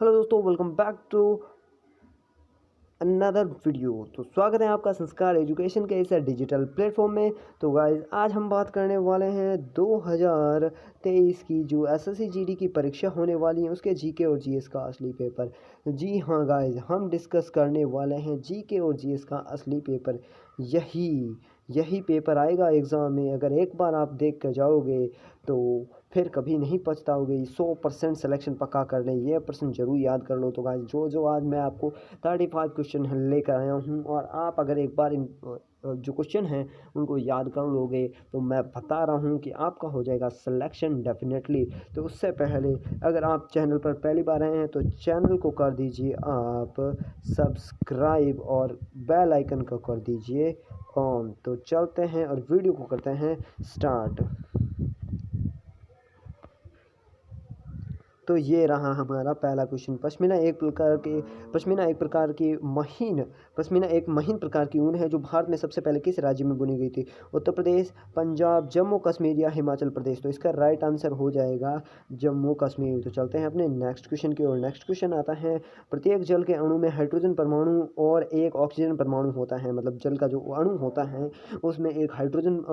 Hello दोस्तों, welcome back to another video. तो स्वागत है आपका संस्कार एजुकेशन के इस डिजिटल प्लेटफॉर्म में। तो गाइज आज हम बात करने वाले हैं 2023 की जो एसएससी जीडी की परीक्षा होने वाली है उसके जीके और जीएस का असली पेपर। जी हाँ गाइज, हम डिस्कस करने वाले हैं जीके और जीएस का असली पेपर। यही यही पेपर आएगा एग्ज़ाम में। अगर एक बार आप देख कर जाओगे तो फिर कभी नहीं पछताओगे। 100% सिलेक्शन पक्का कर लें, ये प्रश्न जरूर याद कर लो। तो गाइस जो आज मैं आपको 35 क्वेश्चन लेकर आया हूँ, और आप अगर एक बार इन जो क्वेश्चन हैं उनको याद कर लोगे तो मैं बता रहा हूँ कि आपका हो जाएगा सिलेक्शन डेफिनेटली। तो उससे पहले अगर आप चैनल पर पहली बार आए हैं तो चैनल को कर दीजिए आप सब्सक्राइब और बेल आइकन को कर दीजिए ऑन। तो चलते हैं और वीडियो को करते हैं स्टार्ट। तो ये रहा हमारा पहला क्वेश्चन। पश्मीना एक महीन प्रकार की ऊन है जो भारत में सबसे पहले किस राज्य में बुनी गई थी? उत्तर प्रदेश, पंजाब, जम्मू कश्मीर या हिमाचल प्रदेश? तो इसका राइट आंसर हो जाएगा जम्मू कश्मीर। तो चलते हैं अपने नेक्स्ट क्वेश्चन की ओर। नेक्स्ट क्वेश्चन आता है, प्रत्येक जल के अणु में हाइड्रोजन परमाणु और एक ऑक्सीजन परमाणु होता है। मतलब जल का जो अणु होता है उसमें एक हाइड्रोजन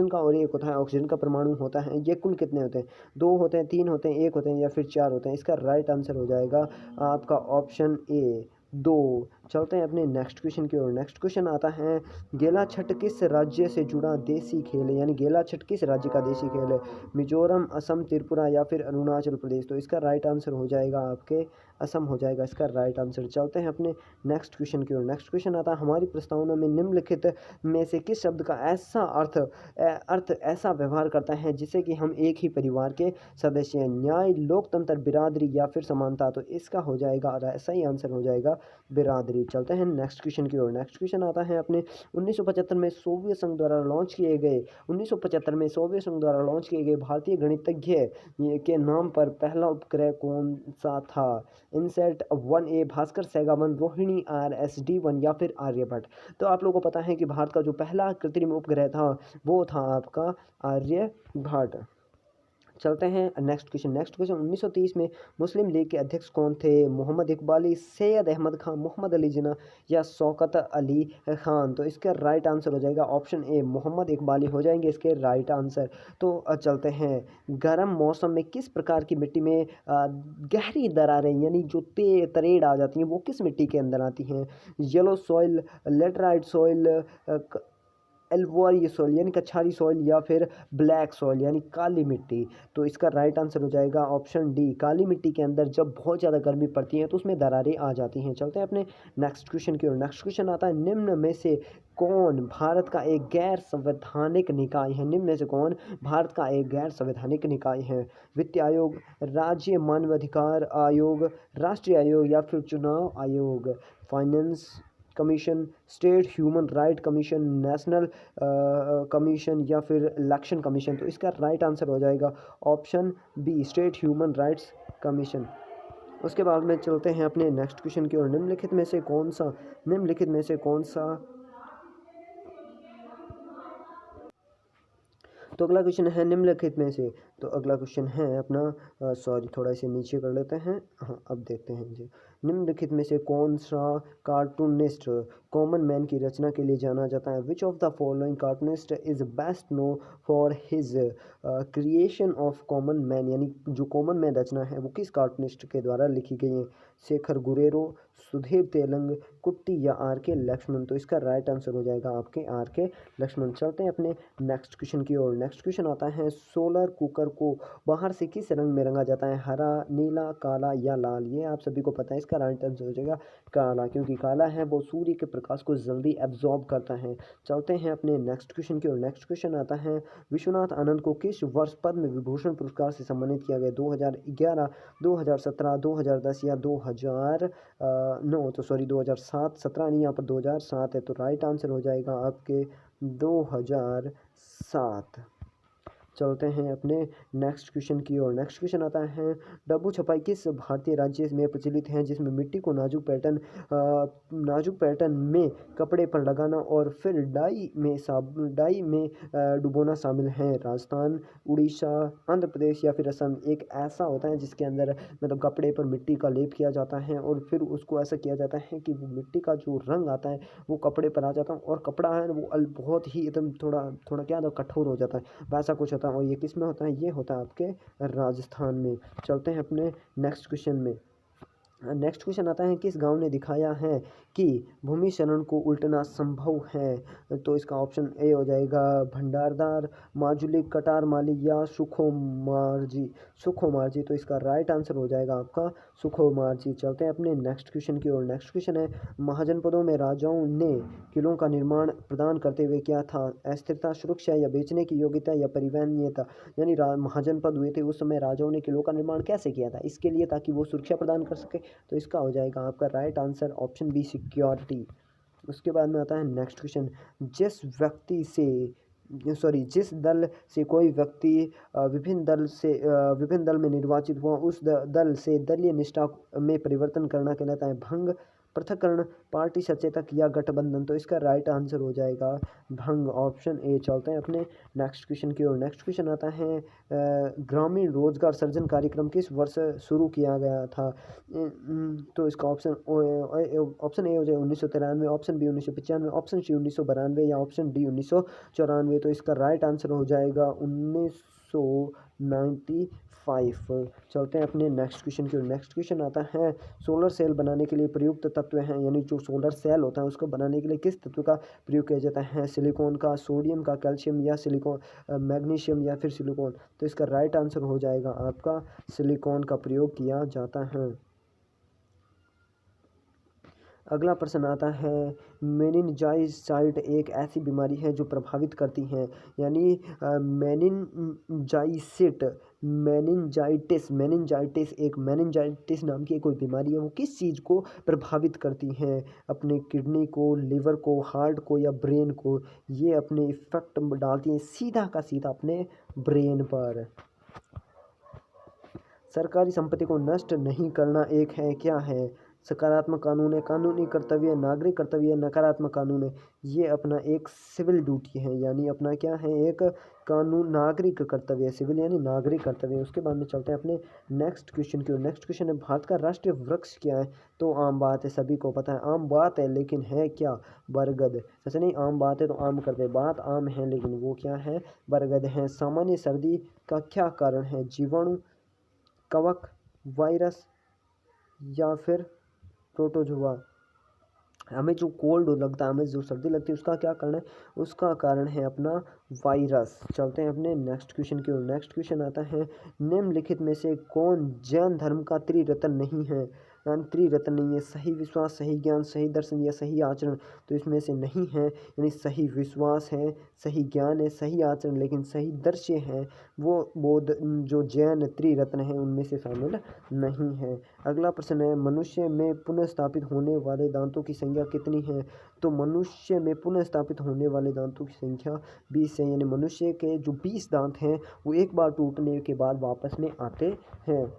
का और एक होता है ऑक्सीजन का परमाणु होता है। ये कुल कितने होते हैं? 2 होते हैं, 3 होते हैं, 1 होते हैं या फिर 4 होते हैं? इसका राइट आंसर हो जाएगा आपका ऑप्शन ए 2। चलते हैं अपने नेक्स्ट क्वेश्चन की ओर। नेक्स्ट क्वेश्चन आता है, गेला छठ किस राज्य से जुड़ा देसी खेल है? यानी गेला छठ किस राज्य का देसी खेल है? मिजोरम, असम, त्रिपुरा या फिर अरुणाचल प्रदेश? तो इसका राइट आंसर हो जाएगा आपके असम हो जाएगा इसका राइट आंसर। चलते हैं अपने नेक्स्ट क्वेश्चन की ओर। नेक्स्ट क्वेश्चन आता है, हमारी प्रस्तावना में निम्नलिखित में से किस शब्द का ऐसा अर्थ ऐसा व्यवहार करता है जिससे कि हम एक ही परिवार के सदस्य हैं? न्याय, लोकतंत्र, बिरादरी या फिर समानता? तो इसका हो जाएगा सही आंसर हो जाएगा बिरादरी। चलते हैं नेक्स्ट क्वेश्चन की ओर। नेक्स्ट क्वेश्चन आता है अपने 1975 में सोवियत संघ द्वारा लॉन्च किए गए 1975 में सोवियत संघ द्वारा लॉन्च किए गए भारतीय गणितज्ञ के नाम पर पहला उपग्रह कौन सा था? इनसेट 1A, भास्कर सैगावन, रोहिणी, RSD-1 या फिर आर्यभट्ट? तो आप लोगों को पता है कि भारत का जो पहला कृत्रिम उपग्रह था वो था आपका आर्यभट्ट। चलते हैं नेक्स्ट क्वेश्चन। नेक्स्ट क्वेश्चन, 1930 में मुस्लिम लीग के अध्यक्ष कौन थे? मोहम्मद इकबाली, सैयद अहमद खान, मोहम्मद अली जिन्ना या शौकत अली खान? तो इसका राइट आंसर हो जाएगा ऑप्शन ए मोहम्मद इकबाली हो जाएंगे इसके राइट आंसर। तो चलते हैं, गर्म मौसम में किस प्रकार की मिट्टी में गहरी दरारें यानी जो तरेड़ आ जाती हैं वो किस मिट्टी के अंदर आती हैं? Yellow soil, laterite soil, alluvial soil यानी कछारी सॉइल या फिर ब्लैक सॉइल यानी काली मिट्टी? तो इसका राइट आंसर हो जाएगा ऑप्शन डी काली मिट्टी के अंदर जब बहुत ज़्यादा गर्मी पड़ती है तो उसमें दरारें आ जाती हैं। चलते हैं अपने नेक्स्ट क्वेश्चन की ओर। नेक्स्ट क्वेश्चन आता है, निम्न में से कौन भारत का एक गैर संवैधानिक निकाय है? निम्न में से कौन भारत का एक गैर संवैधानिक निकाय है? वित्त आयोग, राज्य मानवाधिकार आयोग, राष्ट्रीय आयोग या फिर चुनाव आयोग? Finance commission, state human right commission, national commission या फिर इलेक्शन कमीशन? तो इसका राइट आंसर हो जाएगा option B state human rights commission. उसके बाद में चलते हैं अपने नेक्स्ट क्वेश्चन की ओर। निम्नलिखित में से कौन सा तो अगला क्वेश्चन है निम्नलिखित में से। तो अगला क्वेश्चन है अपना सॉरी थोड़ा इसे नीचे कर लेते हैं। हाँ, अब देखते हैं जी। निम्नलिखित में से कौन सा कार्टूनिस्ट कॉमन मैन की रचना के लिए जाना जाता है? Which of the following cartoonist is best know for his creation of common man? यानी जो कॉमन मैन रचना है वो किस कार्टूनिस्ट के द्वारा लिखी गई है? शेखर गुरेरो, सुधीर तेलंग, कुट्टी या R.K. लक्ष्मण? तो इसका राइट आंसर हो जाएगा आपके R.K. लक्ष्मण। चलते हैं अपने नेक्स्ट क्वेश्चन की ओर। नेक्स्ट क्वेश्चन आता है, सोलर कुकर को बाहर से किस रंग में रंगा जाता है? हरा, नीला, काला या लाल? ये आप सभी को पता है, इसका राइट आंसर हो जाएगा काला, क्योंकि काला है वो सूर्य के प्रकाश को जल्दी एब्जॉर्ब करता है। चलते हैं अपने नेक्स्ट क्वेश्चन की ओर। नेक्स्ट क्वेश्चन आता है, विश्वनाथ आनंद को किस वर्ष पद्म विभूषण पुरस्कार से सम्मानित किया गया? 2011, 2017, 2010 या 2009? तो सॉरी 2007, 17 नहीं, यहाँ पर 2007 है। तो राइट आंसर हो जाएगा आपके 2007। चलते हैं अपने नेक्स्ट क्वेश्चन की ओर। नेक्स्ट क्वेश्चन आता है, डब्बू छपाई किस भारतीय राज्य में प्रचलित है जिसमें मिट्टी को नाजुक पैटर्न में कपड़े पर लगाना और फिर डाई में डुबोना शामिल है? राजस्थान, उड़ीसा, आंध्र प्रदेश या फिर असम। एक ऐसा होता है जिसके अंदर मतलब कपड़े पर मिट्टी का लेप किया जाता है और फिर उसको ऐसा किया जाता है कि वो मिट्टी का जो रंग आता है वो कपड़े पर आ जाता है और कपड़ा है वो बहुत ही एकदम थोड़ा थोड़ा क्या कठोर हो जाता है, वैसा कुछ होता है। और ये किस में होता है? ये होता है आपके राजस्थान में। चलते हैं अपने नेक्स्ट क्वेश्चन में। नेक्स्ट क्वेश्चन आता है, किस गांव ने दिखाया है कि भूमि क्षरण को उल्टना संभव है? तो इसका ऑप्शन ए हो जाएगा भंडारदार, माजुली, कटारमाली या सुखोमार्जी। तो इसका राइट आंसर हो जाएगा आपका सुखोमार्जी। चलते हैं अपने नेक्स्ट क्वेश्चन की ओर। नेक्स्ट क्वेश्चन है, महाजनपदों में राजाओं ने किलों का निर्माण प्रदान करते हुए क्या था? अस्थिरता, सुरक्षा या बेचने की योग्यता या परिवहनीयता। यानी महाजनपद हुए थे उस समय राजाओं ने किलों का निर्माण कैसे किया था? इसके लिए ताकि वो सुरक्षा प्रदान कर सके। तो इसका हो जाएगा आपका right answer option B, security. उसके बाद में आता है नेक्स्ट क्वेश्चन, जिस दल से कोई व्यक्ति विभिन्न दल में निर्वाचित हुआ उस दल से दलीय निष्ठा में परिवर्तन करना कहलाता है भंग, पृथक्करण, पार्टी सचेतक या गठबंधन। तो इसका राइट आंसर हो जाएगा भंग, ऑप्शन ए। चलते हैं अपने नेक्स्ट क्वेश्चन की ओर। नेक्स्ट क्वेश्चन आता है, ग्रामीण रोजगार सृजन कार्यक्रम किस वर्ष शुरू किया गया था? तो इसका ऑप्शन ए हो जाए 1993, ऑप्शन बी 1995, ऑप्शन सी 1992 या ऑप्शन डी 1994। तो इसका राइट आंसर हो जाएगा 1995। चलते हैं अपने नेक्स्ट क्वेश्चन की ओर। नेक्स्ट क्वेश्चन आता है, सोलर सेल बनाने के लिए प्रयुक्त तत्व हैं, यानी जो सोलर सेल होता है उसको बनाने के लिए किस तत्व का प्रयोग किया जाता है? सिलिकॉन का, सोडियम का, कैल्शियम या मैग्नीशियम या फिर सिलिकॉन। तो इसका राइट आंसर हो जाएगा आपका सिलिकॉन का प्रयोग किया जाता है। अगला प्रश्न आता है, मेनिनजाइसाइट एक ऐसी बीमारी है जो प्रभावित करती है, यानी मेनिनजाइटिस नाम की कोई बीमारी है, वो किस चीज़ को प्रभावित करती है? अपने किडनी को, लिवर को, हार्ट को या ब्रेन को? ये अपने इफेक्ट डालती है सीधा का सीधा अपने ब्रेन पर। सरकारी संपत्ति को नष्ट नहीं करना एक है, क्या है? सकारात्मक कानून है, कानूनी कर्तव्य, नागरिक कर्तव्य, नकारात्मक कानून है। ये अपना एक सिविल ड्यूटी है, यानी अपना क्या है? एक कानून नागरिक कर्तव्य है, सिविल यानी नागरिक कर्तव्य। उसके बाद में चलते हैं अपने नेक्स्ट क्वेश्चन की ओर। नेक्स्ट क्वेश्चन है, भारत का राष्ट्रीय वृक्ष क्या है? तो आम बात है, सभी को पता है, आम बात है, लेकिन है क्या? बरगद। ऐसे नहीं आम बात है तो आम कर दे, बात आम है लेकिन वो क्या है? बरगद है। सामान्य सर्दी का क्या कारण है? जीवाणु, कवक, वायरस या फिर प्रोटोजोआ। हमें जो कोल्ड लगता है, हमें जो सर्दी लगती है, उसका क्या कारण है? उसका कारण है अपना वायरस। चलते हैं अपने नेक्स्ट क्वेश्चन की ओर। नेक्स्ट क्वेश्चन आता है, निम्नलिखित में से कौन जैन धर्म का त्रिरत्न नहीं है? त्रिरत्न नहीं है, सही विश्वास, सही ज्ञान, सही दर्शन या सही आचरण। तो इसमें से नहीं है, यानी सही विश्वास है, सही ज्ञान है, सही आचरण, लेकिन सही दर्शन है वो बौद्ध जो जैन त्रिरत्न है उनमें से शामिल नहीं है। अगला प्रश्न है, मनुष्य में पुनः स्थापित होने वाले दांतों की संख्या कितनी है? तो मनुष्य में पुनः स्थापित होने वाले दांतों की संख्या 20 है, यानी मनुष्य के जो 20 दांत हैं वो एक बार टूटने के बाद वापस में आते हैं।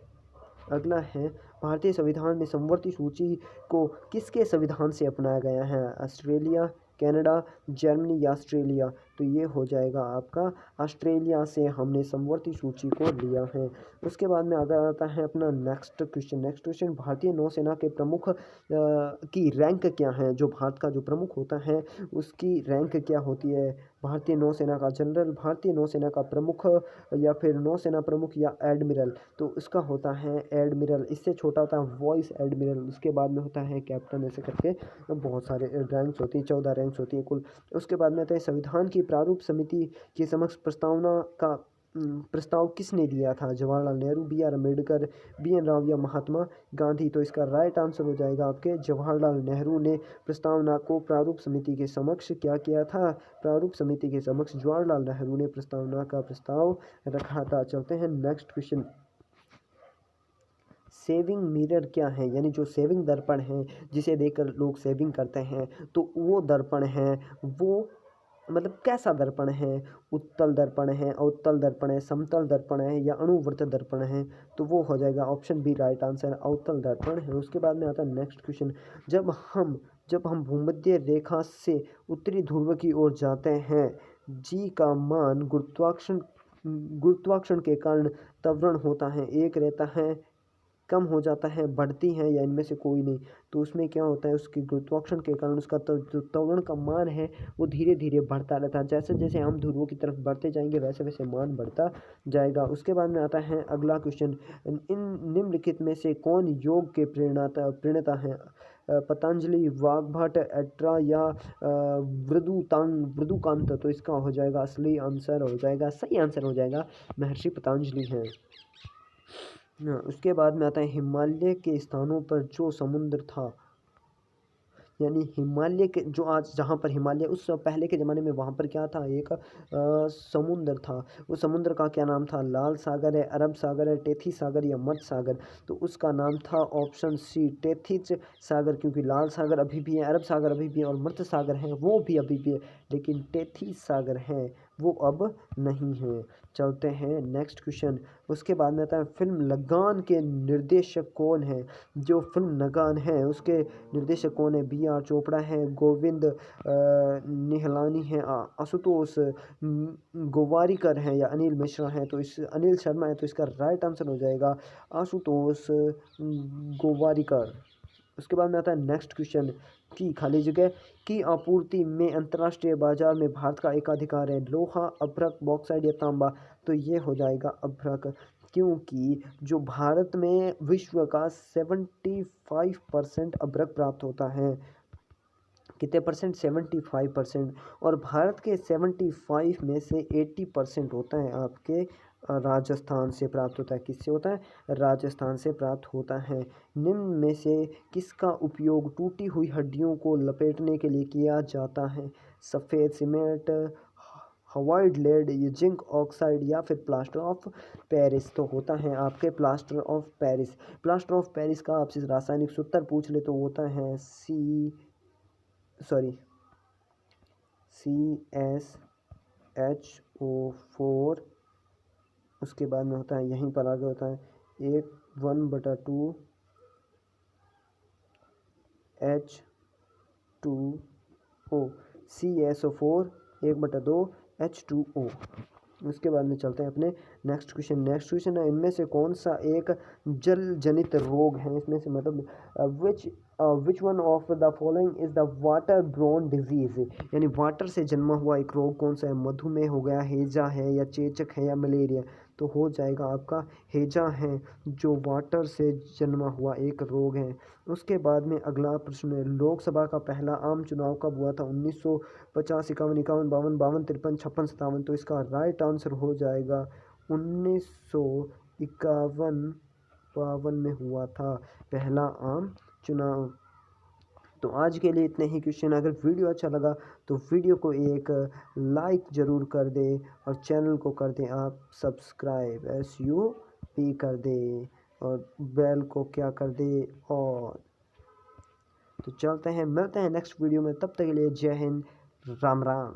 अगला है, भारतीय संविधान में समवर्ती सूची को किसके संविधान से अपनाया गया है? ऑस्ट्रेलिया, कनाडा, जर्मनी या ऑस्ट्रेलिया। तो ये हो जाएगा आपका ऑस्ट्रेलिया से हमने समवर्ती सूची को लिया है। उसके बाद में अगर आता है अपना नेक्स्ट क्वेश्चन। नेक्स्ट क्वेश्चन, भारतीय नौसेना के प्रमुख की रैंक क्या है? जो भारत का जो प्रमुख होता है उसकी रैंक क्या होती है? भारतीय नौसेना का जनरल, भारतीय नौसेना का प्रमुख या फिर नौसेना प्रमुख या एडमिरल। तो इसका होता है एडमिरल। इससे छोटा होता है वाइस एडमिरल। उसके बाद में होता है कैप्टन, ऐसे करके बहुत सारे रैंक्स होती हैं, 14 रैंक्स होती हैं कुल। उसके बाद में आता है, संविधान की प्रारूप समिति के समक्ष प्रस्ताव किसने दिया था? Jawaharlal Nehru, B R Ambedkar, B N Rao या महात्मा गांधी। तो इसका राइट आंसर हो जाएगा आपके जवाहरलाल नेहरू ने प्रस्तावना को प्रारूप समिति के समक्ष क्या किया था? प्रारूप समिति के समक्ष जवाहरलाल नेहरू ने प्रस्तावना का प्रस्ताव रखा था। चलते हैं नेक्स्ट क्वेश्चन। सेविंग मिरर क्या है? यानी जो सेविंग दर्पण है जिसे देखकर लोग सेविंग करते हैं, तो वो दर्पण है वो मतलब कैसा दर्पण है, उत्तल दर्पण है, अवतल दर्पण है, समतल दर्पण है या अणुवृत्त दर्पण है, तो वो हो जाएगा ऑप्शन बी राइट आंसर, अवतल दर्पण है। उसके बाद में आता है नेक्स्ट क्वेश्चन, जब हम भूमध्य रेखा से उत्तरी ध्रुव की ओर जाते हैं, जी का मान गुरुत्वाकर्षण के कारण त्वरण होता है, एक रहता है, कम हो जाता है, बढ़ती हैं या इनमें से कोई नहीं। तो उसमें क्या होता है, उसकी गुरुत्वाकर्षण के कारण उसका जो त्वरण का मान है वो धीरे धीरे बढ़ता रहता है। जैसे जैसे हम ध्रुवों की तरफ बढ़ते जाएंगे वैसे वैसे मान बढ़ता जाएगा। उसके बाद में आता है अगला क्वेश्चन, इन निम्नलिखित में से कौन योग के प्रणेता है, पतंजलि, वाग्भट, एट्रा या वृदुकांत। तो इसका हो जाएगा असली आंसर हो जाएगा, सही आंसर हो जाएगा महर्षि पतंजलि हैं। उसके बाद में आता है हिमालय के स्थानों पर जो समुद्र था, यानी हिमालय के जो आज जहाँ पर हिमालय, उस पहले के ज़माने में वहाँ पर क्या था, एक समुद्र था। उस समुद्र का क्या नाम था, लाल सागर है, अरब सागर है, टेथी सागर या मध्य सागर। तो उसका नाम था ऑप्शन सी टेथिस सागर, क्योंकि लाल सागर अभी भी है, अरब सागर अभी भी है और मध्य सागर है वो भी अभी भी है, लेकिन टेथीस सागर है वो अब नहीं है। चलते हैं नेक्स्ट क्वेश्चन। उसके बाद में आता है फिल्म लगान के निर्देशक कौन है, जो फिल्म लगान है उसके निर्देशक कौन है, बी आर चोपड़ा है, गोविंद निहलानी है, आशुतोष गोवारिकर है या अनिल मिश्रा है। तो इस अनिल शर्मा है, तो इसका राइट आंसर हो जाएगा आशुतोष गोवारिकर। उसके बाद में आता है नेक्स्ट क्वेश्चन, की खाली जगह की आपूर्ति में अंतर्राष्ट्रीय बाजार में भारत का एकाधिकार है, लोहा, अभ्रक, बॉक्साइड या तांबा। तो ये हो जाएगा अभ्रक, क्योंकि जो भारत में विश्व का 75% अभ्रक प्राप्त होता है। कितने परसेंट, 75%। और भारत के 75 में से 80% होता है आपके राजस्थान से प्राप्त होता है। किससे होता है, राजस्थान से प्राप्त होता है। निम्न में से किसका उपयोग टूटी हुई हड्डियों को लपेटने के लिए किया जाता है, सफ़ेद सीमेंट, हवाइड लेड, ये जिंक ऑक्साइड या फिर प्लास्टर ऑफ पेरिस। तो होता है आपके plaster of Paris. Plaster of Paris का आपसे रासायनिक सूत्र पूछ ले तो होता है CsHO4। उसके बाद में होता है यहीं पर आगे होता है 1/2 H2O, CsO4 1/2 H2O। उसके बाद में चलते हैं अपने नेक्स्ट क्वेश्चन। नेक्स्ट क्वेश्चन है, इनमें से कौन सा एक जल जनित रोग है, इसमें से मतलब which one of the following is the water borne disease, यानी वाटर से जन्मा हुआ एक रोग कौन सा है, मधुमेह हो गया, हैजा है या चेचक है या मलेरिया। तो हो जाएगा आपका हैजा है, जो वाटर से जन्मा हुआ एक रोग है। उसके बाद में अगला प्रश्न है, लोकसभा का पहला आम चुनाव कब हुआ था, 1950, 51, 51, 52, 52, 53, 56, 57। तो इसका राइट आंसर हो जाएगा 1951, 52 में हुआ था पहला आम चुनाव। तो आज के लिए इतने ही क्वेश्चन। अगर वीडियो अच्छा लगा तो वीडियो को एक लाइक ज़रूर कर दे और चैनल को कर दें आप सब्सक्राइब, SUP कर दे और बेल को क्या कर दे और। तो चलते हैं, मिलते हैं नेक्स्ट वीडियो में, तब तक के लिए जय हिंद, राम राम।